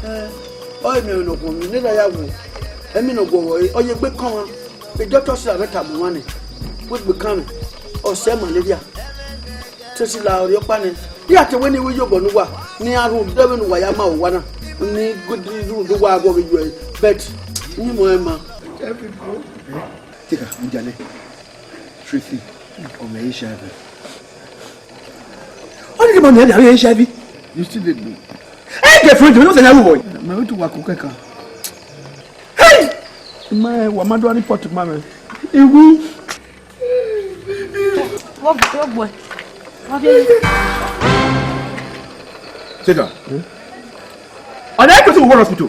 Oh, me no go, me neither ya go. I mean no go. Oh, you be come. The doctor said better money. What become? Oh, same malaria. Tesi la ori opane. Ya te weni we yobo no wa. Ni aru debe no wa ya ma wa na. Ni good do wa go we you. But ni mo ema. Tika, njale. Truthfully, on my HIV. What did you do with HIV? You still did do. Hey, get friend, you know the boy. My way to work okay. Hey! My Wamado report to Mamma. What boy? What Tika. I like to go to the hospital.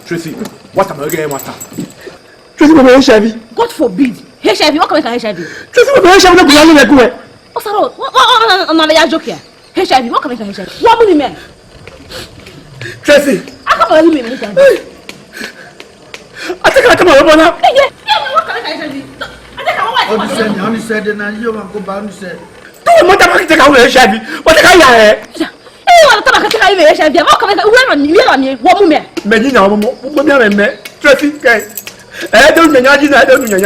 Tracy, what am I getting? What? Tracy, HIV. God forbid. HIV, what can I HIV? Tracy, HIV, not beyond the way. What's that? What? I'm joke here. HIV, what can I HIV? What will you mean? Tracy, I can't believe me. I think I come over now. Yeah, what can I HIV? I think I'm what? I said, and you want to go back and say. Don't want to take away HIV. What can I have? What about the guy? HIV? What can I do? What woman? Many now, woman, Tracy. I don't know. I don't know.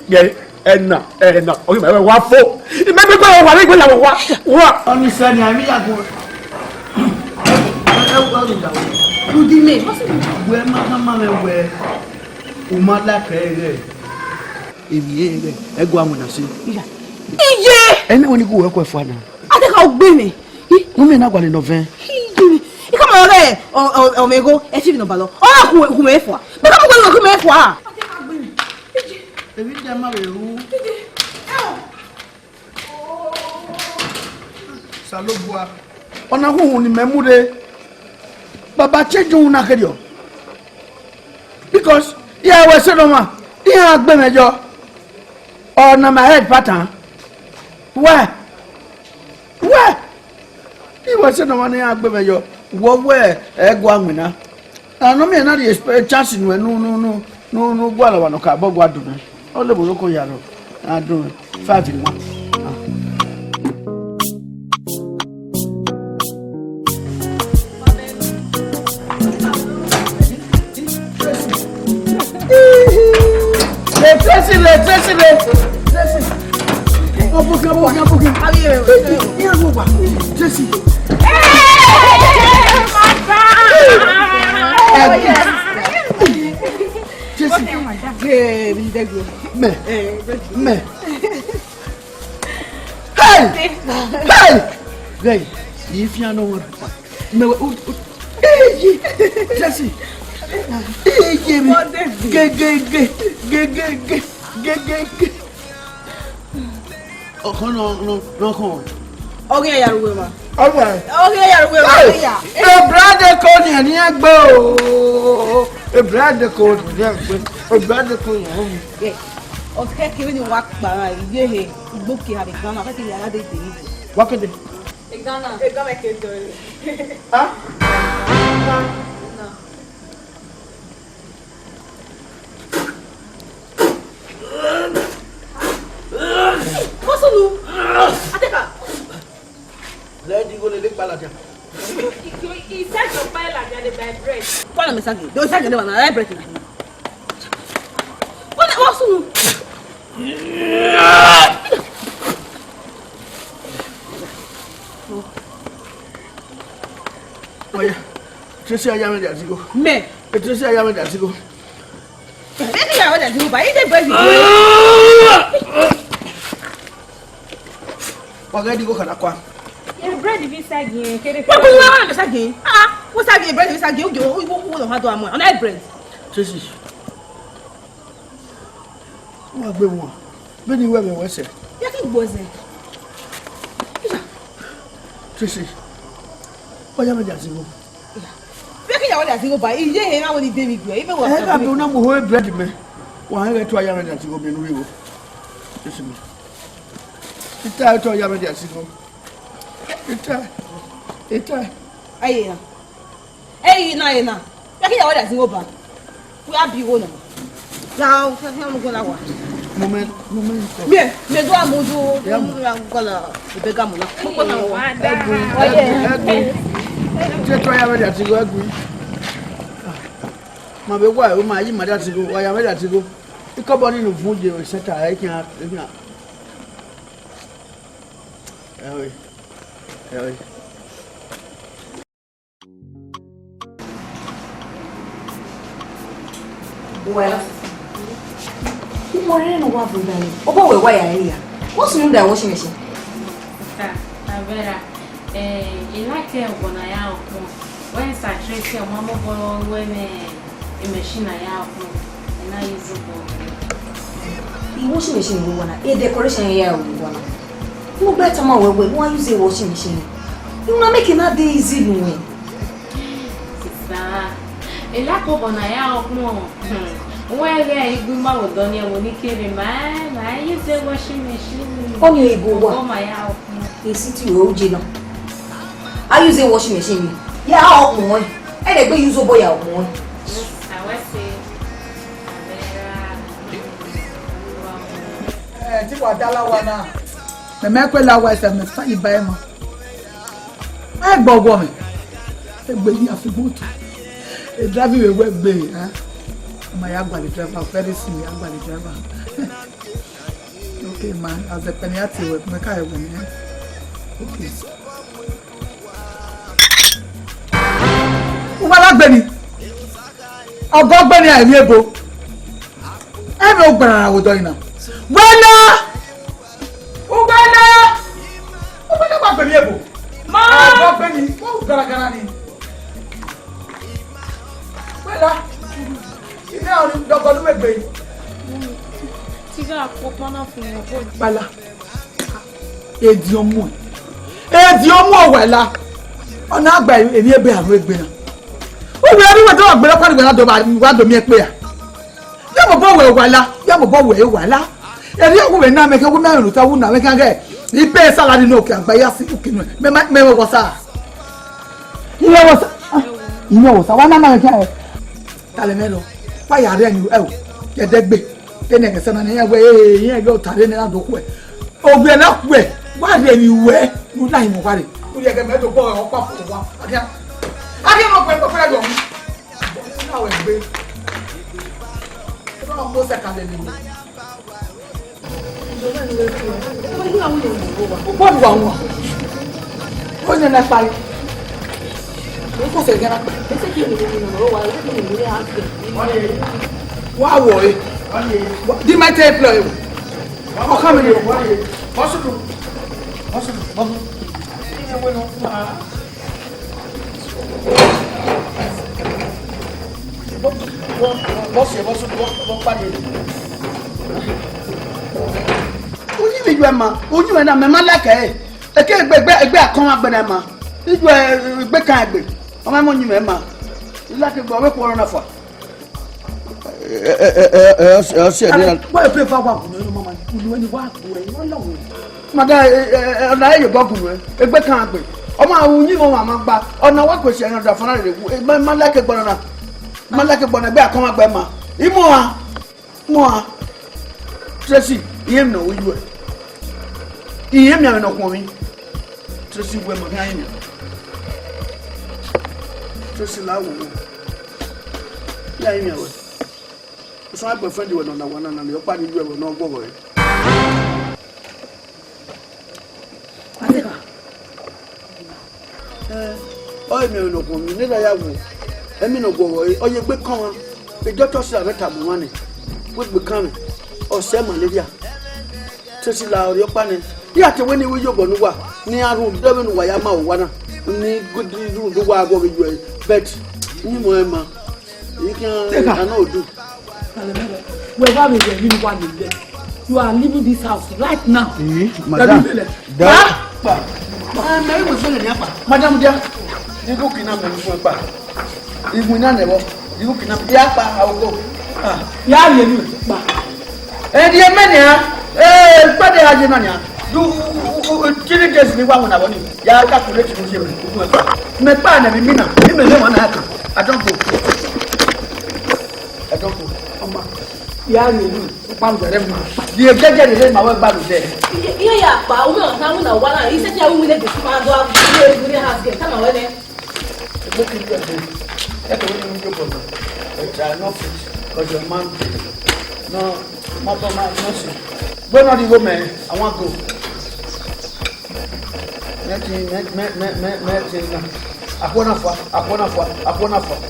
Yeah, and now, okay, my wife. Remember, what? Only Sunday, I'm here. Who did me? Where Mamma, where Umala Kay? If I go on, I see. Yeah, and when you go work with Fana, I think I'll be me. Women are going to November. You come over there, or may go, and you know, Ballo. Oh, who may for? But I'm going to come for. I think I'll be me. If you can marry who? Salubua. On a wound in memory. Baba change you na kedio. Because yeah, we said no ma. Yeah, Agbemejo. Or na my head pattern. Where? He was said no man here Agbemejo. What where Egwamina? No me na the chance in no gwala wa no ka bo gwa do. All the local yaro. I do 5 in 1. Hey! If you know what, Jesse, no. Okay, Yaruma. Okay, Yaruma. A brother called me and go. A brother called me. A brother called me. Okay, even you walk by, yeah, book you have it done. I think the other day. What could it? Ik ga met kind door. Huh? No. What's up, Lou? Ateka. Let you go to the palace. He said your palace and the bed bread. What am I saying? Don't say anyone. I bread. What's up, Lou? Oya, Tracy ayame da zigo. Me. Tracy ayame da zigo. Tracy ayame da zigo. Ba ide bread. Waga digo kana kwa. E bread vi sagi kere. Wa ko wa sagi. Ah, wo sagi bread vi sagi oge wo ha do amo. Na bread. Tracy. Wa gbe won. Be ni we me we se. Ya ki gbo se. Tracy. Oya me da zigo. Be ki ya wa da zigo ba iye he na woni David gbe. Ibe wo. E ka be na mo ho bread me. Wa han re to aya me da zigo be no wi wo. Tracy. Ita to ya me da zigo. Ita. Aye na. Ya ki ya wa da zigo ba. We abi wo na. Now, I'm going to go. Moment. Me do amudu. I'm going to be gamula. Just try to go agree. My wife, my mother to go. I am ready to go. You come on in the food you set. I can't. Well, you want to know what we're doing? Oh, why are you? What's in the washing machine? You like it when I out when saturate your mama boy when a machine I out and I use it. The washing machine we want a decoration here we want. No better man why use a washing machine? You're not making that day easy doing. A lack of an eye out more. Well, yeah, you go my with Donia when you carry man. I use the washing machine. On your go my out. A city road, you know. I use a washing machine. Yeah, out more. And I go use a boy out more. I was saying, Dalawana. The Makwela was a funny bama. I bought woman. A baby of the boat. A driving a web bay, eh? My Agbali driver, very senior Agbali driver. Okay, man, as a penalty with Makai woman. Okay. Benny. I'll go Benny. I'm here, bro. I know Benny. We're doing now. Benny! Benny, bro. Ma! Benny. Oh, Garagani. Benny. You know, you're going to make Benny. Tiga, pop on off in your body. Bala. Ediomo. Ediomo, Wella. On our bay, a near bear with Benny. Oh, we are doing a dog, but I can't go to me. You have a boy, Walla. You have a boy, Walla. And you will not make a woman who will not make a get. He pays salary no can buy us. Remember what's up? You know what? You know what? I want to make a Talamelo. Why are you out? Get that big. Then I can send an away. Here go Talena. Oh, we are not wet. Why then you wear? You like nobody. We are going to go or pop. I don't know what to now it's big. It's almost a calendar. What one? What's the next fight? What's it gonna wow, boy. Did my tape play? How come you? What's it? Oji bi ma oji we na me ma like e ke egbe akon agbere ma ijo egbe kan egbe o ma mo nyi me ma like gbo we ko na fa se de boy play for wa no mama ulu ni wa ko e won lawo mada na e go gbo egbe kan egbe o ma onyi mo ma gba ona wa ko se en da fana re ma like gbo na ma like gbo na egbe akon agbe ma imo a mo Tracy, you know you were. You have no woman. Tracy, where my guy. Tracy, I will. Yeah, I know. So I prefer you on the one and your party will not go away. I know no woman, neither I will. I mean, no go away. Or you quick come. The doctors are better money. What becoming? Or say malaria. Tracy la your panel. Yeah, to when you will go no near room, devil Wayama one. Need good do the way go with you. But you know, you can I know do. Wherever we live, one is there. You are leaving this house right now. Madam, Madam, you go kidnap me for a part. If we not never, you go kidnap Yapa, I will go. Yeah, you. And the mania, but the Ajimania, do killing just me one hour. Ya calculate him. My partner, Mina, him and one hacker. I don't go. Yeah, you do. The executive is my work battle. there. Yeah, but we don't have no one. He said, "Yeah, we need to find out. We have to come away." Look at that. That's what we do for them. But I not fit because your man. No, mother, man, nothing. But not the woman. I want to go. Nothing.